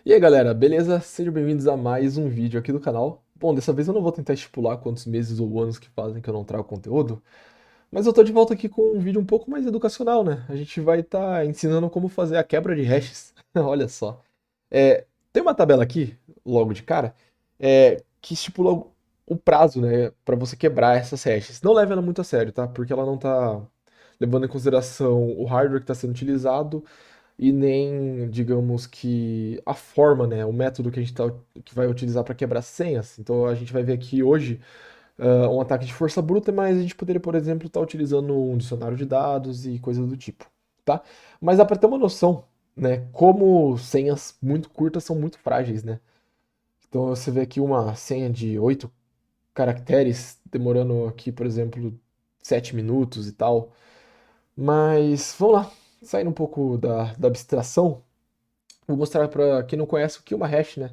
E aí galera, beleza? Sejam bem-vindos a mais um vídeo aqui do canal. Bom, dessa vez eu não vou tentar estipular quantos meses ou anos que fazem que eu não trago conteúdo, mas eu tô de volta aqui com um vídeo um pouco mais educacional, né? A gente vai estar ensinando como fazer a quebra de hashes. Olha só. Tem uma tabela aqui, logo de cara, que estipula o prazo, né, para você quebrar essas hashes. Não leve ela muito a sério, tá? Porque ela não tá levando em consideração o hardware que está sendo utilizado e nem, digamos que, a forma, né, o método que a gente que vai utilizar para quebrar senhas. Então a gente vai ver aqui hoje um ataque de força bruta, mas a gente poderia, por exemplo, estar utilizando um dicionário de dados e coisas do tipo, tá? Mas dá para ter uma noção, né, como senhas muito curtas são muito frágeis, né? Então você vê aqui uma senha de 8 caracteres demorando aqui, por exemplo, 7 minutos e tal. Mas vamos lá, saindo um pouco da abstração. Vou mostrar para quem não conhece o que é uma hash, né?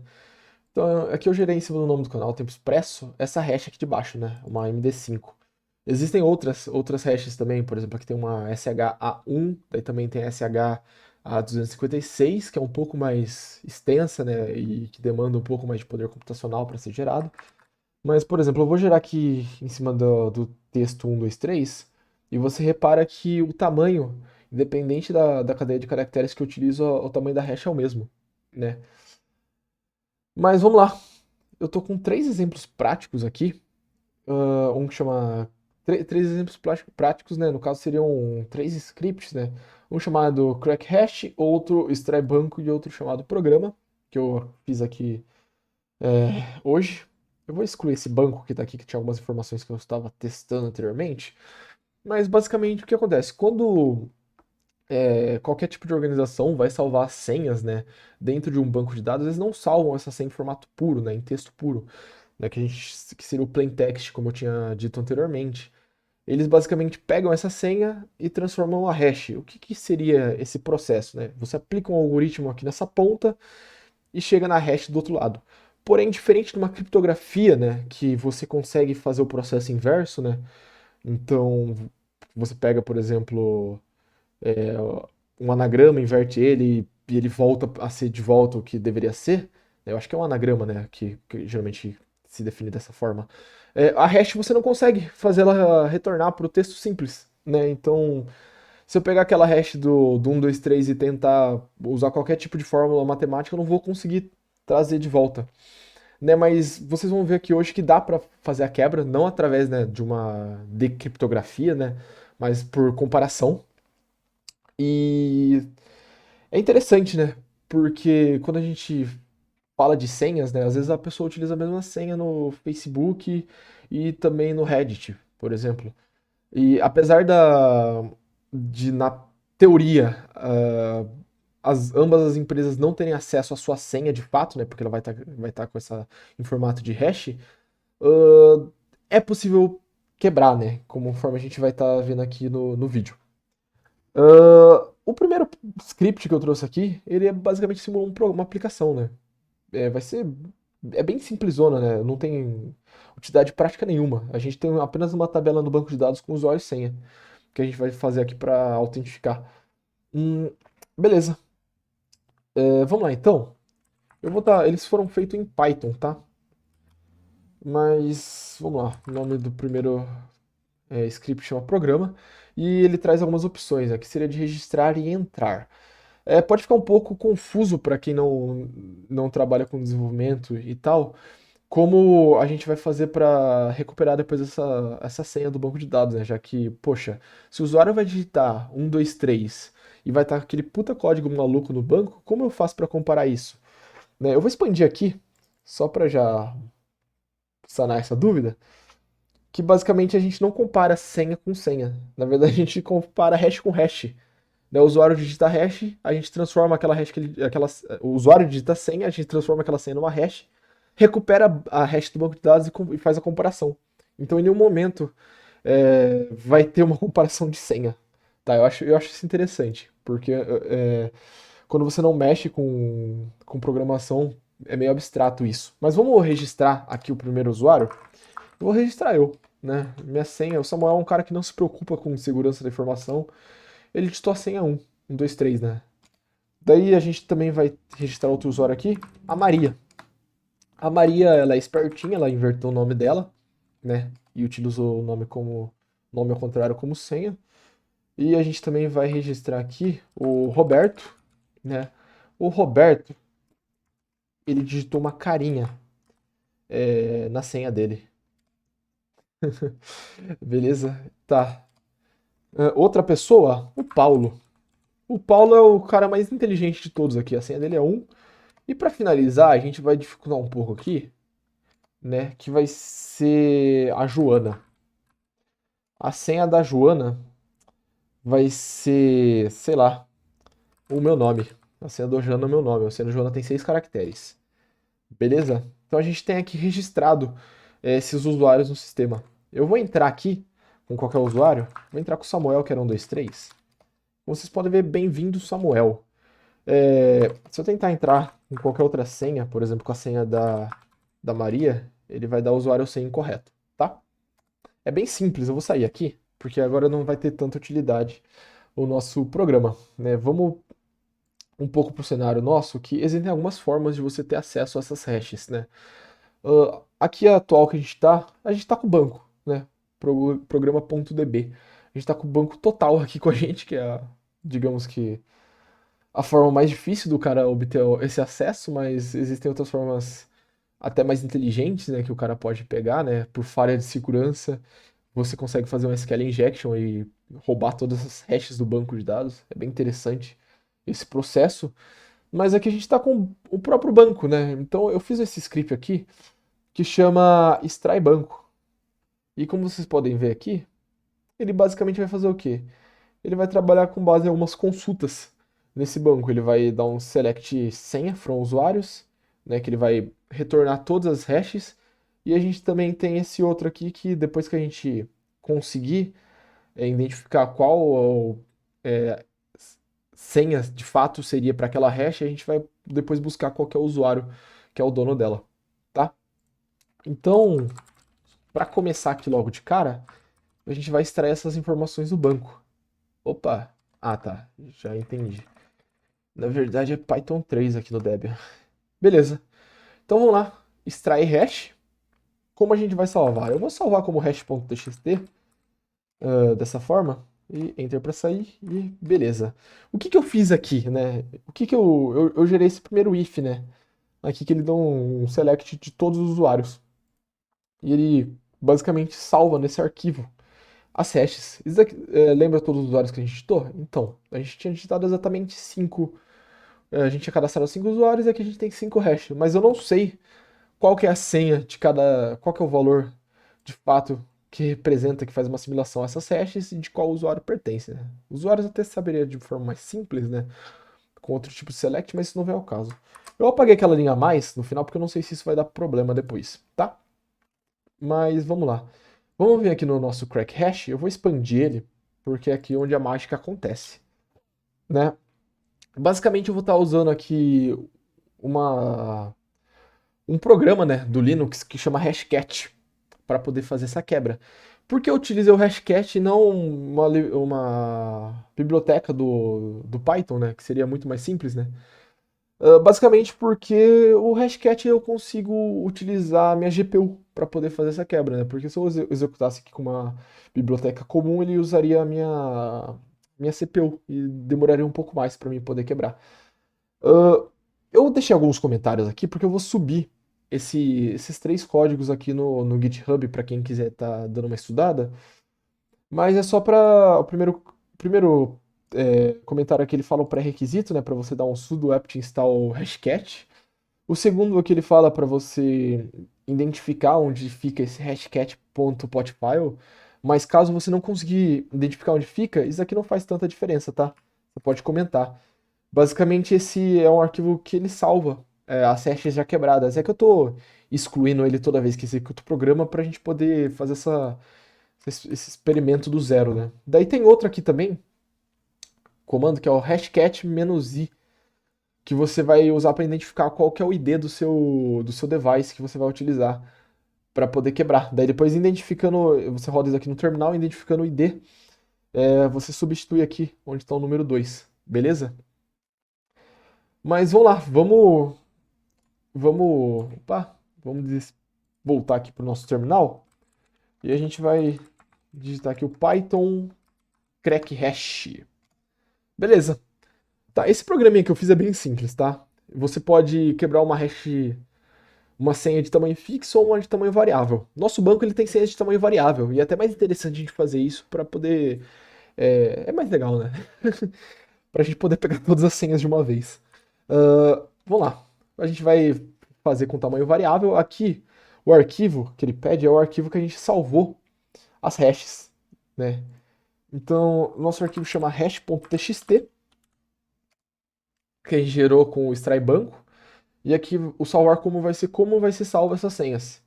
Então, aqui eu gerei em cima do nome do canal, Tempo Expresso, essa hash aqui de baixo, né? Uma MD5. Existem outras hashes também, por exemplo, aqui tem uma SHA-1, daí também tem a SHA-256, que é um pouco mais extensa, né? E que demanda um pouco mais de poder computacional para ser gerado. Mas, por exemplo, eu vou gerar aqui em cima do texto 123, e você repara que o tamanho, independente da cadeia de caracteres que eu utilizo, o tamanho da hash é o mesmo, né? Mas vamos lá. Eu tô com três exemplos práticos aqui. Um que chama. Três exemplos práticos, né? No caso seriam três scripts, né? Um chamado crack hash, outro extrai banco e outro chamado programa, que eu fiz aqui hoje. Eu vou excluir esse banco que tá aqui, que tinha algumas informações que eu estava testando anteriormente. Mas basicamente o que acontece? Quando qualquer tipo de organização vai salvar senhas, né, dentro de um banco de dados, eles não salvam essa senha em formato puro, né, em texto puro, né, que seria o plain text, como eu tinha dito anteriormente. Eles basicamente pegam essa senha e transformam a hash. O que seria esse processo, né? Você aplica um algoritmo aqui nessa ponta e chega na hash do outro lado. Porém, diferente de uma criptografia, né, que você consegue fazer o processo inverso, né? Então, você pega, por exemplo, é, um anagrama, inverte ele e ele volta a ser de volta o que deveria ser. Eu acho que é um anagrama, né? Que geralmente se define dessa forma. A hash você não consegue fazer ela retornar para o texto simples, né? Então, se eu pegar aquela hash do 1, 2, 3 e tentar usar qualquer tipo de fórmula matemática, eu não vou conseguir trazer de volta. Né, mas vocês vão ver aqui hoje que dá para fazer a quebra, não através, né, de uma decriptografia, né, mas por comparação. E é interessante, né? Porque quando a gente fala de senhas, né? Às vezes a pessoa utiliza a mesma senha no Facebook e também no Reddit, por exemplo. E apesar de na teoria, ambas as empresas não terem acesso à sua senha de fato, né? Porque ela vai tá com essa em formato de hash, ah, é possível quebrar, né? Conforme a gente vai estar vendo aqui no vídeo. O primeiro script que eu trouxe aqui, ele é basicamente simula uma aplicação, né? Vai ser. É bem simplesona, né? Não tem utilidade prática nenhuma. A gente tem apenas uma tabela no banco de dados com usuário e senha, que a gente vai fazer aqui para autentificar. Hum, beleza. Vamos lá então. Eu vou tá. Eles foram feitos em Python, tá? Mas vamos lá. O nome do primeiro script chama programa. E ele traz algumas opções, né? Que seria de registrar e entrar. Pode ficar um pouco confuso para quem não trabalha com desenvolvimento e tal, como a gente vai fazer para recuperar depois essa senha do banco de dados, né? Já que, poxa, se o usuário vai digitar 123 e vai estar aquele puta código maluco no banco, como eu faço para comparar isso? Né? Eu vou expandir aqui, só para já sanar essa dúvida, que basicamente a gente não compara senha com senha. Na verdade, a gente compara hash com hash. Né, o usuário digita hash, a gente transforma aquela hash o usuário digita senha, a gente transforma aquela senha numa hash, recupera a hash do banco de dados e faz a comparação. Então, em nenhum momento vai ter uma comparação de senha. Tá, eu acho isso interessante, porque quando você não mexe com programação, é meio abstrato isso. Mas vamos registrar aqui o primeiro usuário? Eu vou registrar eu, né? Minha senha, o Samuel é um cara que não se preocupa com segurança da informação, ele digitou a senha 1, 1, 2, 3, né? Daí a gente também vai registrar outro usuário aqui, a Maria. A Maria, ela é espertinha, ela inverteu o nome dela, né? E utilizou o nome como nome ao contrário como senha. E a gente também vai registrar aqui o Roberto, né? O Roberto, ele digitou uma carinha na senha dele. Beleza? Tá. Outra pessoa, o Paulo. O Paulo é o cara mais inteligente de todos aqui. A senha dele é um. E para finalizar, a gente vai dificultar um pouco aqui, né? Que vai ser a Joana. A senha da Joana vai ser, sei lá, o meu nome. A senha da Joana é o meu nome. A senha da Joana tem 6 caracteres. Beleza? Então a gente tem aqui registrado esses usuários no sistema. Eu vou entrar aqui com qualquer usuário. Vou entrar com o Samuel, que era 123. Como vocês podem ver, bem-vindo, Samuel. Se eu tentar entrar com qualquer outra senha, por exemplo, com a senha da Maria, ele vai dar o usuário senha incorreto, tá? É bem simples, eu vou sair aqui, porque agora não vai ter tanta utilidade o nosso programa, né? Vamos um pouco para o cenário nosso, que existem algumas formas de você ter acesso a essas hashes, né? Aqui a atual que a gente tá com o banco, né? Programa.db. A gente tá com o banco total aqui com a gente, que é, digamos que a forma mais difícil do cara obter esse acesso, mas existem outras formas até mais inteligentes, né, que o cara pode pegar, né, por falha de segurança. Você consegue fazer um SQL injection e roubar todas as hashes do banco de dados. É bem interessante esse processo. Mas aqui a gente está com o próprio banco, né? Então eu fiz esse script aqui que chama extrai banco. E como vocês podem ver aqui, ele basicamente vai fazer o quê? Ele vai trabalhar com base em algumas consultas nesse banco. Ele vai dar um select senha from usuários, né, que ele vai retornar todas as hashes. E a gente também tem esse outro aqui que depois que a gente conseguir identificar qual é, senha de fato seria para aquela hash, a gente vai depois buscar qual que é o usuário que é o dono dela, tá? Então, para começar aqui logo de cara, a gente vai extrair essas informações do banco. Opa! Ah, tá. Já entendi. Na verdade é Python 3 aqui no Debian. Beleza. Então vamos lá. Extrair hash. Como a gente vai salvar? Eu vou salvar como hash.txt dessa forma. E enter para sair. E beleza. O que que eu fiz aqui, né? O que que eu gerei esse primeiro if, né? Aqui que ele dá um select de todos os usuários. E ele basicamente salva nesse arquivo as hashes. Isso daqui, lembra todos os usuários que a gente digitou? Então, a gente tinha digitado exatamente 5. A gente tinha cadastrado 5 usuários e aqui a gente tem 5 hashes. Mas eu não sei qual que é a senha de cada. Qual que é o valor de fato que representa, que faz uma assimilação a essas hashes e de qual usuário pertence, né? Usuários até saberia de forma mais simples, né? Com outro tipo de select, mas isso não vem ao caso. Eu apaguei aquela linha a mais no final porque eu não sei se isso vai dar problema depois, tá? Mas vamos lá. Vamos vir aqui no nosso crack hash. Eu vou expandir ele porque é aqui onde a mágica acontece, né? Basicamente eu vou estar usando aqui uma um programa, né, do Linux que chama Hashcat para poder fazer essa quebra. Por que eu utilizei o Hashcat e não uma biblioteca do Python, né, que seria muito mais simples, né? Basicamente porque o Hashcat eu consigo utilizar a minha GPU para poder fazer essa quebra, né? Porque se eu executasse aqui com uma biblioteca comum, ele usaria a minha CPU e demoraria um pouco mais para mim poder quebrar. Uh, eu deixei alguns comentários aqui porque eu vou subir esses 3 códigos aqui no GitHub para quem quiser estar dando uma estudada. Mas é só para o primeiro comentário aqui ele fala o pré-requisito, né, para você dar um sudo apt install hashcat. O segundo aqui ele fala para você identificar onde fica esse hashcat.potfile. Mas caso você não conseguir identificar onde fica, isso aqui não faz tanta diferença, tá? Você pode comentar. Basicamente, esse é um arquivo que ele salva as hashes já quebradas. É que eu tô excluindo ele toda vez que executo o programa para a gente poder fazer esse experimento do zero, né? Daí tem outro aqui também, comando, que é o hashcat-i, que você vai usar para identificar qual que é o ID do seu device que você vai utilizar para poder quebrar. Daí depois identificando, você roda isso aqui no terminal, identificando o ID, você substitui aqui onde está o número 2, beleza? Mas vamos lá, opa, voltar aqui para o nosso terminal e a gente vai digitar aqui o Python crack hash. Beleza. Tá, esse programinha que eu fiz é bem simples, tá? Você pode quebrar uma hash, uma senha de tamanho fixo ou uma de tamanho variável. Nosso banco ele tem senhas de tamanho variável e é até mais interessante a gente fazer isso para poder é mais legal, né? Pra gente poder pegar todas as senhas de uma vez. Vamos lá. A gente vai fazer com tamanho variável. Aqui, o arquivo que ele pede é o arquivo que a gente salvou as hashes, né? Então, nosso arquivo chama hash.txt, que a gente gerou com o extrai banco. E aqui o salvar como vai ser salvo essas senhas.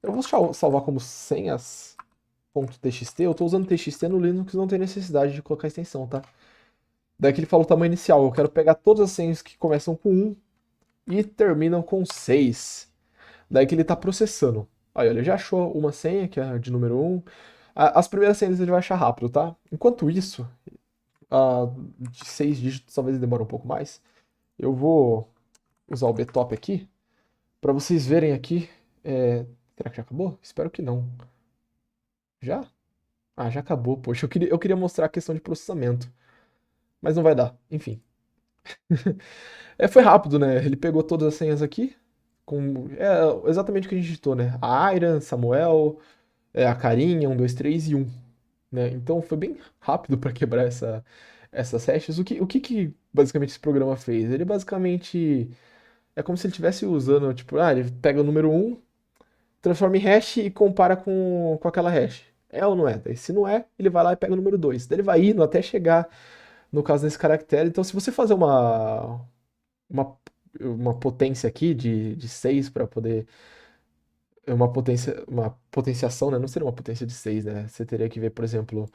Eu vou salvar como senhas.txt. Eu estou usando txt no Linux, não tem necessidade de colocar extensão, tá? Daí que ele fala o tamanho inicial. Eu quero pegar todas as senhas que começam com 1 e terminam com 6. Daí que ele está processando. Aí, olha, já achou uma senha, que é a de número 1. As primeiras senhas ele vai achar rápido, tá? Enquanto isso, a de 6 dígitos talvez demore um pouco mais. Eu vou usar o btop aqui para vocês verem aqui. Será que já acabou? Espero que não. Já? Ah, já acabou, poxa. Eu queria mostrar a questão de processamento, mas não vai dar. Enfim. Foi rápido, né? Ele pegou todas as senhas aqui, exatamente o que a gente digitou, né? A Iron, Samuel, a Carinha, 1, 2, 3 e 1, né? Então foi bem rápido para quebrar essas hashes. O que basicamente esse programa fez? Ele basicamente é como se ele estivesse usando, tipo, ele pega o número 1, transforma em hash e compara com aquela hash. É ou não é? Daí, se não é, ele vai lá e pega o número 2. Daí ele vai indo até chegar, no caso desse caractere. Então, se você fazer uma, uma potência aqui de 6 para poder. Uma potenciação, né? Não seria uma potência de 6, né? Você teria que ver, por exemplo,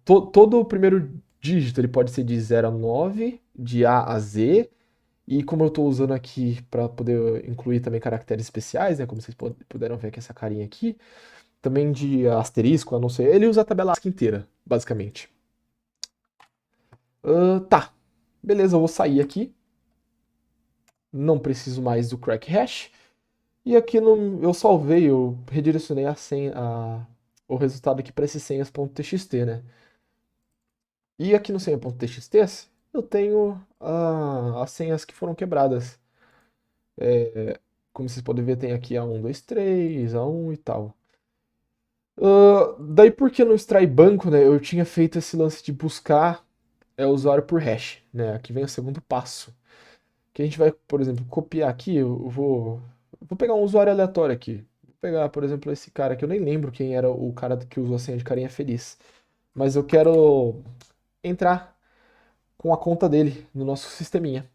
todo o primeiro dígito ele pode ser de 0 a 9, de A a Z, e como eu estou usando aqui para poder incluir também caracteres especiais, né? Como vocês puderam ver aqui essa carinha aqui, também de asterisco, a não ser. Ele usa a tabela ASCII inteira, basicamente. Tá, beleza, eu vou sair aqui. Não preciso mais do crack hash. E aqui eu salvei, eu redirecionei o resultado aqui para esse senhas.txt, né? E aqui no senha.txt eu tenho as senhas que foram quebradas. Como vocês podem ver, tem aqui a 1, 2, 3, a 1 e tal. Daí porque no extrai banco, né, eu tinha feito esse lance de buscar usuário por hash, né? Aqui vem o segundo passo. Que a gente vai, por exemplo, copiar aqui, eu vou pegar um usuário aleatório aqui. Vou pegar, por exemplo, esse cara que eu nem lembro quem era o cara que usou a senha de carinha feliz. Mas eu quero entrar com a conta dele no nosso sisteminha.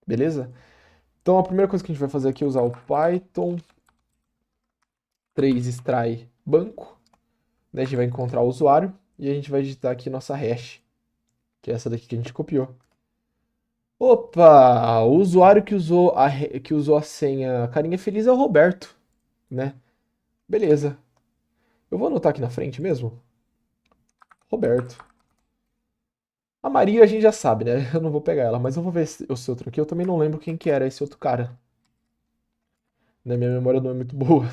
Beleza? Então a primeira coisa que a gente vai fazer aqui é usar o Python 3 extrai banco. Daí a gente vai encontrar o usuário e a gente vai digitar aqui nossa hash, que é essa daqui que a gente copiou. Opa! O usuário que usou a senha carinha feliz é o Roberto, né? Beleza. Eu vou anotar aqui na frente mesmo. Roberto. A Maria a gente já sabe, né? Eu não vou pegar ela, mas eu vou ver esse outro aqui. Eu também não lembro quem que era esse outro cara. Né? Minha memória não é muito boa.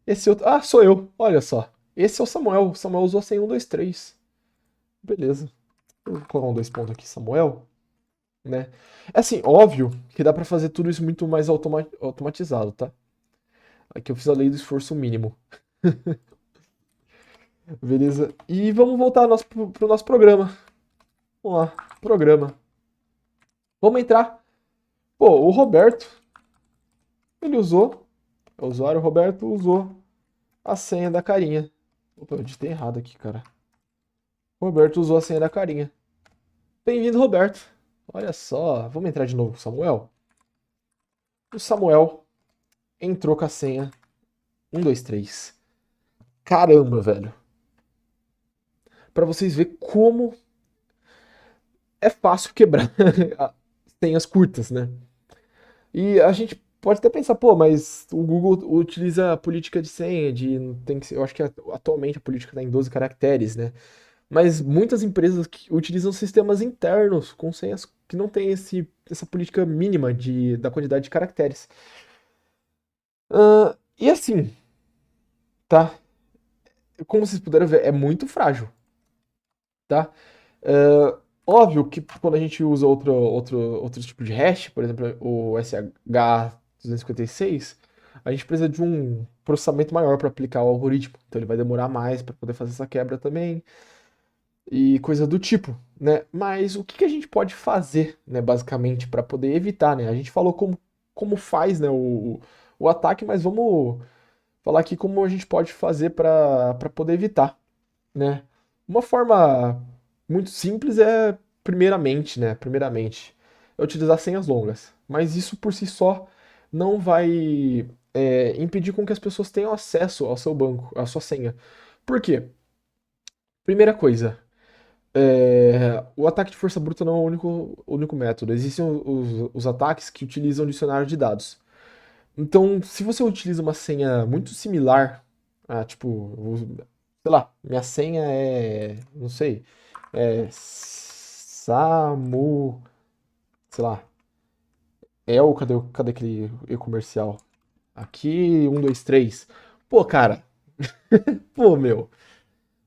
Esse outro. Ah, sou eu. Olha só. Esse é o Samuel. O Samuel usou a senha 1, 2, 3. Beleza. Eu vou colocar um 2 pontos aqui, Samuel. Né? É assim, óbvio que dá pra fazer tudo isso muito mais automatizado, tá? Aqui eu fiz a lei do esforço mínimo. Beleza? E vamos voltar pro nosso programa. Vamos lá, programa. Vamos entrar. Pô, o Roberto, ele usou, o usuário Roberto usou a senha da carinha. Opa, eu digitei errado aqui, cara. O Roberto usou a senha da carinha. Bem-vindo, Roberto. Olha só, vamos entrar de novo com o Samuel. O Samuel entrou com a senha 1, 2, 3. Caramba, velho. Pra vocês verem como é fácil quebrar senhas curtas, né? E a gente pode até pensar, pô, mas o Google utiliza a política de senha, eu acho que atualmente a política está em 12 caracteres, né? Mas muitas empresas que utilizam sistemas internos com senhas que não têm essa política mínima da quantidade de caracteres. E assim, tá? Como vocês puderam ver, é muito frágil, tá? Óbvio que quando a gente usa outro tipo de hash, por exemplo, o SH256, a gente precisa de um processamento maior para aplicar o algoritmo. Então ele vai demorar mais para poder fazer essa quebra também e coisa do tipo, né? Mas o que que a gente pode fazer, né, basicamente, para poder evitar, né? A gente falou como faz, né, o ataque, mas vamos falar aqui como a gente pode fazer para poder evitar, né? Uma forma muito simples é, primeiramente, é utilizar senhas longas. Mas isso por si só não vai impedir com que as pessoas tenham acesso ao seu banco, à sua senha. Por quê? Primeira coisa, o ataque de força bruta não é o único método. Existem os ataques que utilizam dicionário de dados. Então, se você utiliza uma senha muito similar a, tipo, sei lá, minha senha é, não sei, Samu, sei lá, cadê aquele e-comercial? Aqui, 123. Pô, cara, pô, meu,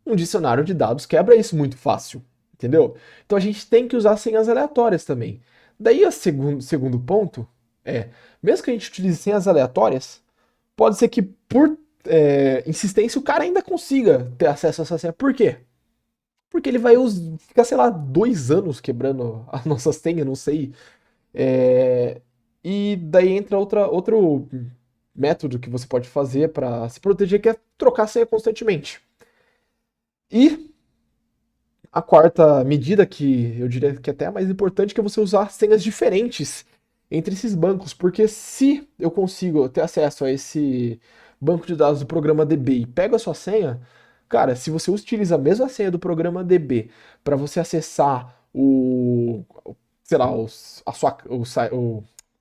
um dicionário de dados quebra isso muito fácil, entendeu? Então a gente tem que usar senhas aleatórias também. Daí o segundo ponto é, mesmo que a gente utilize senhas aleatórias, pode ser que por insistência o cara ainda consiga ter acesso a essa senha. Por quê? Porque ele vai ficar, sei lá, 2 anos quebrando a nossa senha, não sei. É, e daí entra outro método que você pode fazer para se proteger, que é trocar a senha constantemente. E a quarta medida, que eu diria que é até a mais importante, que é você usar senhas diferentes entre esses bancos, porque se eu consigo ter acesso a esse banco de dados do programa DB e pego a sua senha, cara, se você utiliza a mesma senha do programa DB para você acessar sei lá, o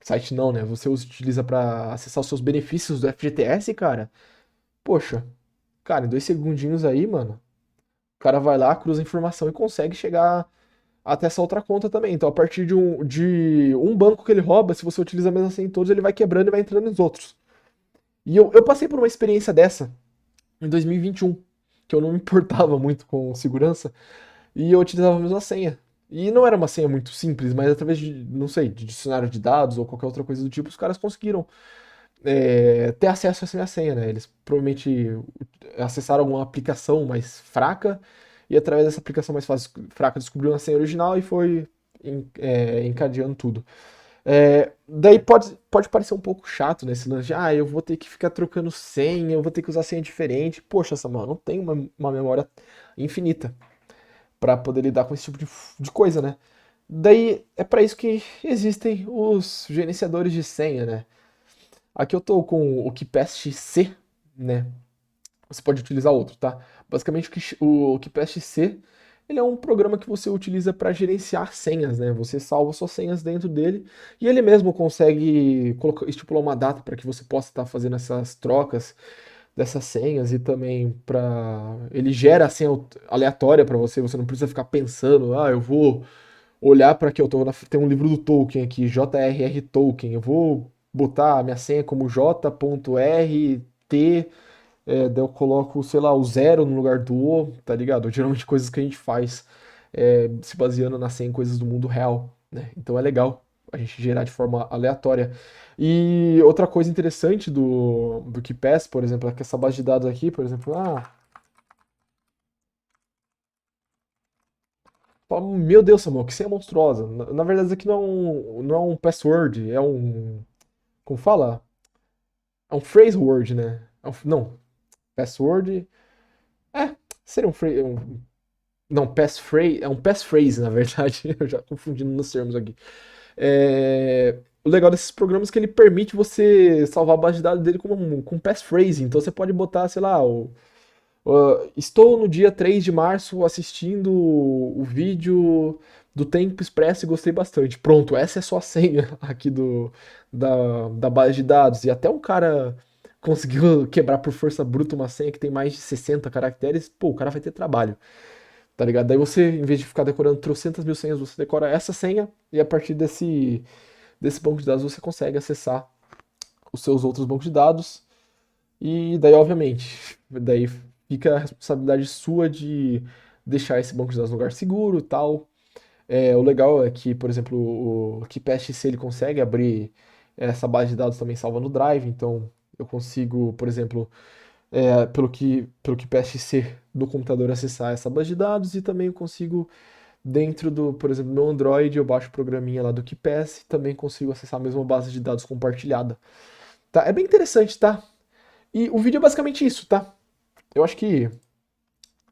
site não, né? Você utiliza para acessar os seus benefícios do FGTS, cara. Poxa, cara, em 2 segundinhos aí, mano, o cara vai lá, cruza a informação e consegue chegar até essa outra conta também. Então, a partir de um banco que ele rouba, se você utiliza a mesma senha em todos, ele vai quebrando e vai entrando nos outros. E eu passei por uma experiência dessa em 2021, que eu não me importava muito com segurança, e eu utilizava a mesma senha. E não era uma senha muito simples, mas através de, não sei, de dicionário de dados ou qualquer outra coisa do tipo, os caras conseguiram ter acesso a essa minha senha, né? Eles provavelmente acessaram alguma aplicação mais fraca e através dessa aplicação mais fraca descobriram a senha original e foi encadeando tudo. Daí pode parecer um pouco chato nesse lance de, eu vou ter que ficar trocando senha, eu vou ter que usar senha diferente. Poxa, Samuel, eu não tenho uma memória infinita para poder lidar com esse tipo de coisa, né? Daí é para isso que existem os gerenciadores de senha, né? Aqui eu tô com o KeePass C, né? Você pode utilizar outro, tá? Basicamente o KeePass C, ele é um programa que você utiliza para gerenciar senhas, né? Você salva suas senhas dentro dele e ele mesmo consegue estipular uma data para que você possa estar fazendo essas trocas dessas senhas e também para ele gera a senha aleatória para você, você não precisa ficar pensando, eu vou olhar para aqui, tem um livro do Tolkien aqui, J.R.R. Tolkien, eu vou botar a minha senha como J.RT, daí eu coloco, sei lá, o zero no lugar do O, tá ligado? Geralmente coisas que a gente faz se baseando na senha em coisas do mundo real, né? Então é legal a gente gerar de forma aleatória. E outra coisa interessante do KeePass, por exemplo, é que essa base de dados aqui, por exemplo, meu Deus, Samuel, que senha monstruosa. Na verdade, isso aqui não é um password, é um. Como fala? É um phrase word, né? Não, password. É, seria não, passphrase. É um passphrase, na verdade. Eu já confundindo nos termos aqui. O legal desses programas é que ele permite você salvar a base de dados dele com passphrase. Então você pode botar, sei lá, estou no dia 3 de março assistindo o vídeo do Tempo Expresso e gostei bastante. Pronto, essa é a sua senha aqui da base de dados. E até um cara conseguiu quebrar por força bruta uma senha que tem mais de 60 caracteres, pô, o cara vai ter trabalho. tá ligado? Daí você, em vez de ficar decorando trocentas mil senhas, você decora essa senha e a partir desse banco de dados você consegue acessar os seus outros bancos de dados. E daí, obviamente, daí fica a responsabilidade sua de deixar esse banco de dados no lugar seguro e tal. O legal é que, por exemplo, o KeePassXC ele consegue abrir essa base de dados também salva no Drive, então eu consigo, por exemplo, pelo KeePassXC do computador acessar essa base de dados e também eu consigo dentro do, por exemplo, no meu Android eu baixo o programinha lá do KeePass e também consigo acessar a mesma base de dados compartilhada. Tá? É bem interessante, tá? E o vídeo é basicamente isso, tá? Eu acho que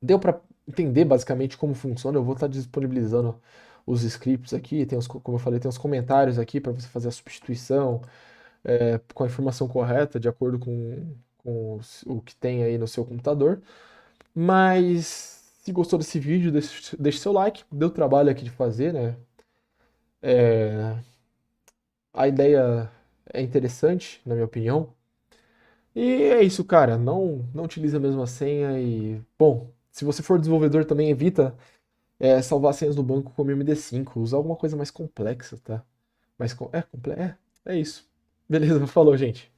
deu para entender basicamente como funciona. Eu vou estar disponibilizando os scripts aqui, tem os, como eu falei, tem os comentários aqui para você fazer a substituição com a informação correta, de acordo com o que tem aí no seu computador. Mas se gostou desse vídeo, deixe seu like. Deu trabalho aqui de fazer, né? É, a ideia é interessante, na minha opinião. E é isso, cara. Não utilize a mesma senha e, bom, se você for desenvolvedor também evita salvar senhas no banco como MD5. Usa alguma coisa mais complexa, tá? É isso. Beleza, falou, gente.